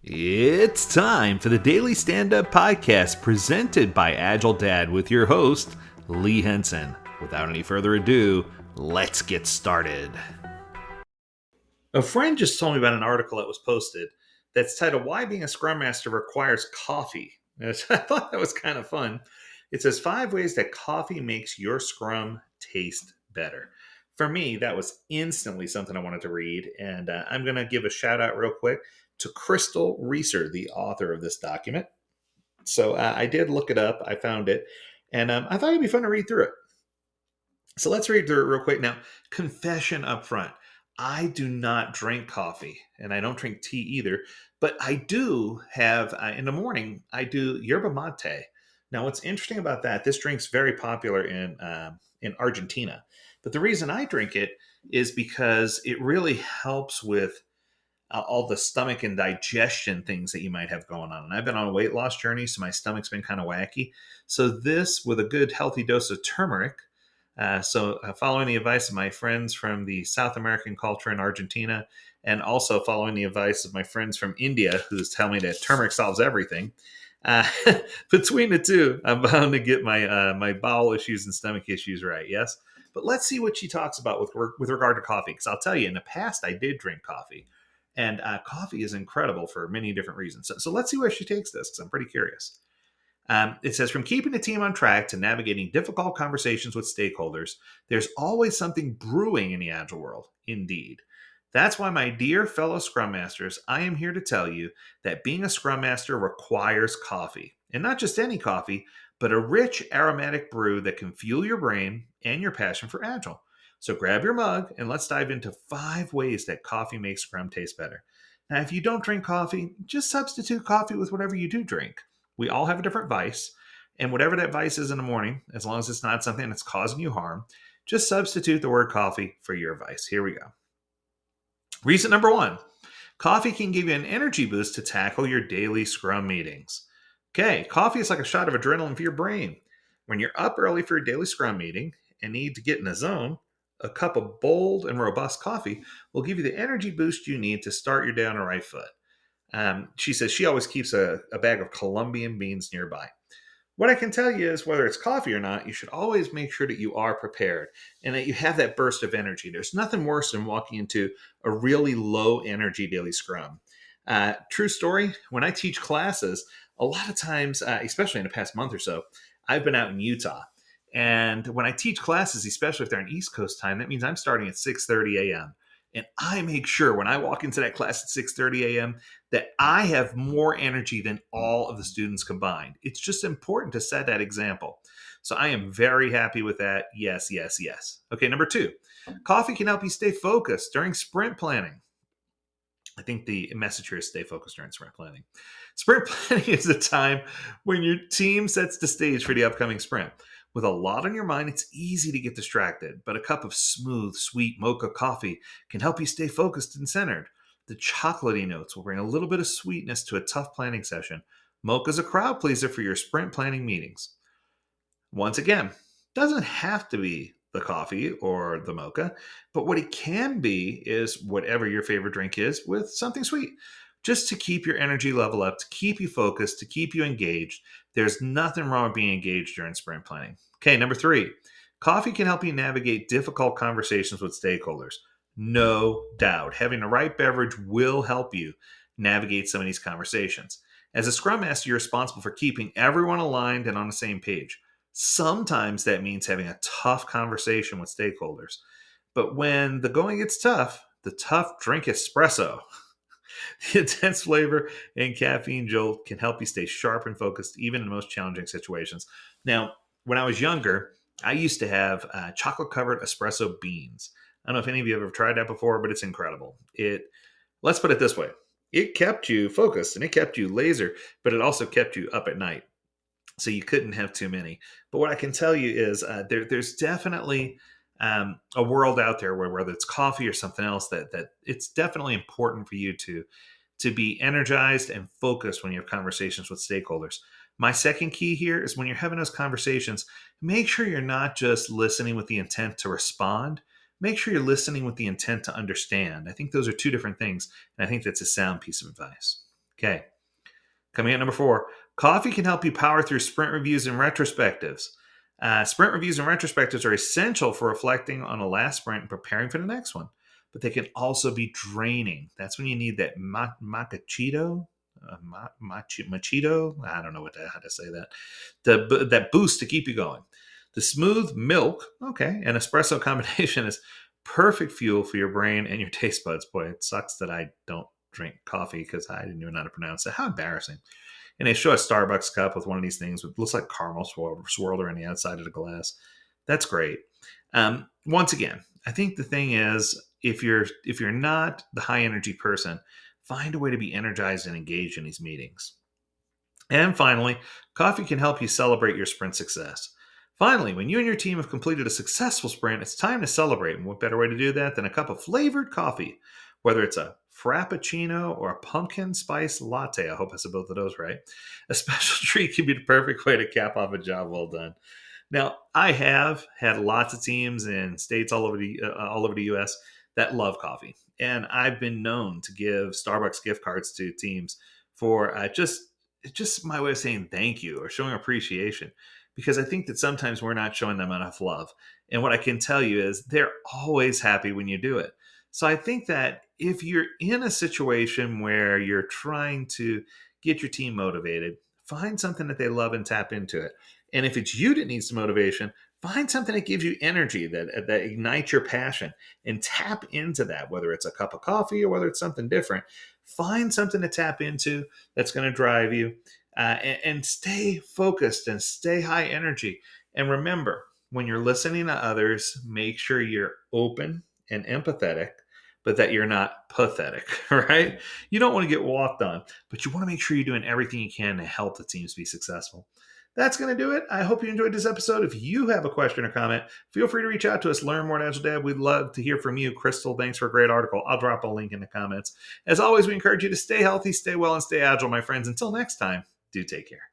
It's time for the Daily Stand Up Podcast presented by Agile Dad with your host, Lee Henson. Without any further ado, let's get started. A friend just told me about an article that was posted that's titled Why Being a Scrum Master Requires Coffee. And I thought that was kind of fun. It says 5 ways that coffee makes your Scrum taste better. For me, that was instantly something I wanted to read, and I'm going to give a shout out real quick to Crystal Reeser, the author of this document. So I did look it up, I found it, and I thought it'd be fun to read through it. So let's read through it real quick. Now, confession up front. I do not drink coffee and I don't drink tea either, but I do have in the morning, I do yerba mate. Now, what's interesting about that, this drink's very popular in Argentina. But the reason I drink it is because it really helps with all the stomach and digestion things that you might have going on. And I've been on a weight loss journey, so my stomach's been kind of wacky. So this, with a good healthy dose of turmeric, following the advice of my friends from the South American culture in Argentina, and also following the advice of my friends from India, who's telling me that turmeric solves everything. Uh, between the two, I'm bound to get my bowel issues and stomach issues right. Yes, but let's see what she talks about with regard to coffee. Because I'll tell you, in the past, I did drink coffee, and coffee is incredible for many different reasons. So let's see where she takes this, because I'm pretty curious. It says, from keeping the team on track to navigating difficult conversations with stakeholders, there's always something brewing in the Agile world. Indeed. That's why, my dear fellow Scrum Masters, I am here to tell you that being a Scrum Master requires coffee. And not just any coffee, but a rich aromatic brew that can fuel your brain and your passion for Agile. So grab your mug and let's dive into 5 ways that coffee makes Scrum taste better. Now, if you don't drink coffee, just substitute coffee with whatever you do drink. We all have a different vice, and whatever that vice is in the morning, as long as it's not something that's causing you harm, just substitute the word coffee for your vice. Here we go. Reason number 1, coffee can give you an energy boost to tackle your daily Scrum meetings. Okay, coffee is like a shot of adrenaline for your brain. When you're up early for your daily Scrum meeting and need to get in the zone, a cup of bold and robust coffee will give you the energy boost you need to start your day on the right foot. She says she always keeps a bag of Colombian beans nearby. What I can tell you is, whether it's coffee or not, you should always make sure that you are prepared and that you have that burst of energy. There's nothing worse than walking into a really low energy daily Scrum. True story, when I teach classes, a lot of times, especially in the past month or so, I've been out in Utah. And when I teach classes, especially if they're on East Coast time, that means I'm starting at 6:30 a.m. And I make sure when I walk into that class at 6:30 a.m. that I have more energy than all of the students combined. It's just important to set that example. So I am very happy with that. Yes, yes, yes. Okay, number 2, coffee can help you stay focused during sprint planning. I think the message here is stay focused during sprint planning. Sprint planning is a time when your team sets the stage for the upcoming sprint. With a lot on your mind, it's easy to get distracted, but a cup of smooth, sweet mocha coffee can help you stay focused and centered. The chocolatey notes will bring a little bit of sweetness to a tough planning session. Mocha's a crowd pleaser for your sprint planning meetings. Once again, doesn't have to be the coffee or the mocha, but what it can be is whatever your favorite drink is with something sweet, just to keep your energy level up, to keep you focused, to keep you engaged. There's nothing wrong with being engaged during sprint planning. Okay, number 3, coffee can help you navigate difficult conversations with stakeholders. No doubt, having the right beverage will help you navigate some of these conversations. As a Scrum Master, you're responsible for keeping everyone aligned and on the same page. Sometimes that means having a tough conversation with stakeholders. But when the going gets tough, the tough drink espresso. The intense flavor and caffeine jolt can help you stay sharp and focused even in the most challenging situations. Now, when I was younger, I used to have chocolate covered espresso beans. I don't know if any of you have ever tried that before, but it's incredible. Let's put it this way. It kept you focused and it kept you laser, but it also kept you up at night. So you couldn't have too many. But what I can tell you is there's definitely a world out there where, whether it's coffee or something else, that it's definitely important for you to be energized and focused when you have conversations with stakeholders. My second key here is, when you're having those conversations, make sure you're not just listening with the intent to respond. Make sure you're listening with the intent to understand. I think those are 2 different things, and I think that's a sound piece of advice. Okay. Coming at number 4, coffee can help you power through sprint reviews and retrospectives. Sprint reviews and retrospectives are essential for reflecting on a last sprint and preparing for the next one, but they can also be draining. That's when you need that machito, machito. I don't know how to say that. That boost to keep you going. The smooth milk, okay, and espresso combination is perfect fuel for your brain and your taste buds. Boy, it sucks that I don't drink coffee because I didn't even know how to pronounce it. How embarrassing. And they show a Starbucks cup with one of these things with looks like caramel swirled around the outside of the glass. That's great. Once again, I think the thing is, if you're not the high energy person, find a way to be energized and engaged in these meetings. And finally, coffee can help you celebrate your sprint success. Finally, when you and your team have completed a successful sprint, it's time to celebrate. And what better way to do that than a cup of flavored coffee, whether it's a frappuccino or a pumpkin spice latte. I hope I said both of those right. A special treat can be the perfect way to cap off a job well done. Now, I have had lots of teams in states all over the U.S. that love coffee, and I've been known to give Starbucks gift cards to teams for just my way of saying thank you or showing appreciation, because I think that sometimes we're not showing them enough love. And what I can tell you is they're always happy when you do it. So I think that if you're in a situation where you're trying to get your team motivated, find something that they love and tap into it. And if it's you that needs the motivation, find something that gives you energy, that ignites your passion, and tap into that, whether it's a cup of coffee or whether it's something different. Find something to tap into that's going to drive you, and stay focused and stay high energy. And remember, when you're listening to others, make sure you're open and empathetic, but that you're not pathetic, right? You don't want to get walked on, but you want to make sure you're doing everything you can to help the teams be successful. That's going to do it. I hope you enjoyed this episode. If you have a question or comment, feel free to reach out to us. Learn more at Agile Dad. We'd love to hear from you. Crystal, thanks for a great article. I'll drop a link in the comments. As always, we encourage you to stay healthy, stay well, and stay agile, my friends. Until next time, do take care.